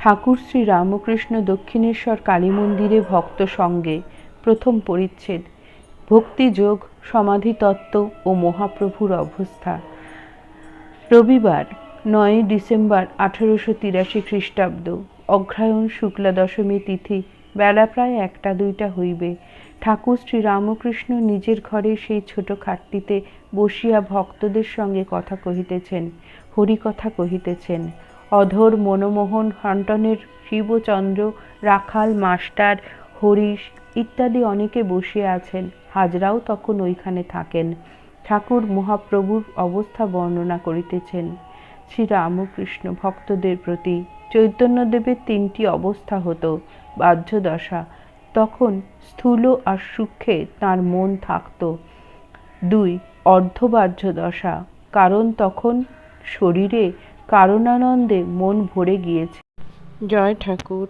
ঠাকুর শ্রী রামকৃষ্ণ দক্ষিণেশ্বর কালী মন্দিরে ভক্ত সঙ্গে। প্রথম পরিচ্ছেদ। ভক্তিযোগ, সমাধিতত্ত্ব ও মহাপ্রভুর অবস্থা। রবিবার ৯ ডিসেম্বর 1883 খ্রিস্টাব্দ, অগ্রহায়ণ শুক্লা দশমী তিথি, বেলা প্রায় 1টা-2টা হইবে। ঠাকুর শ্রী রামকৃষ্ণ নিজের ঘরে সেই ছোট খাটটিতে বসিয়া ভক্তদের সঙ্গে কথা কহিতেছেন, হরিকথা কহিতেছেন। অধর, মনমোহন, হন্টনের শিবচন্দ্র, রাখাল, মাস্টার, হরিশ ইত্যাদি অনেকে বসিয়া আছেন। হাজরাও তখন ওইখানে থাকেন। ঠাকুর মহাপ্রভুর অবস্থা বর্ণনা করিতেছেন। শ্রীরামকৃষ্ণ ভক্তদের প্রতি। চৈতন্যদেবের 3টি অবস্থা হতো। বাহ্যদশা, তখন স্থূল আর সূক্ষ্মে তাঁর মন থাকত। 2. অর্ধবাহ্য দশা, কারণ তখন শরীরে কারণানন্দে মন ভরে গিয়েছে। জয় ঠাকুর।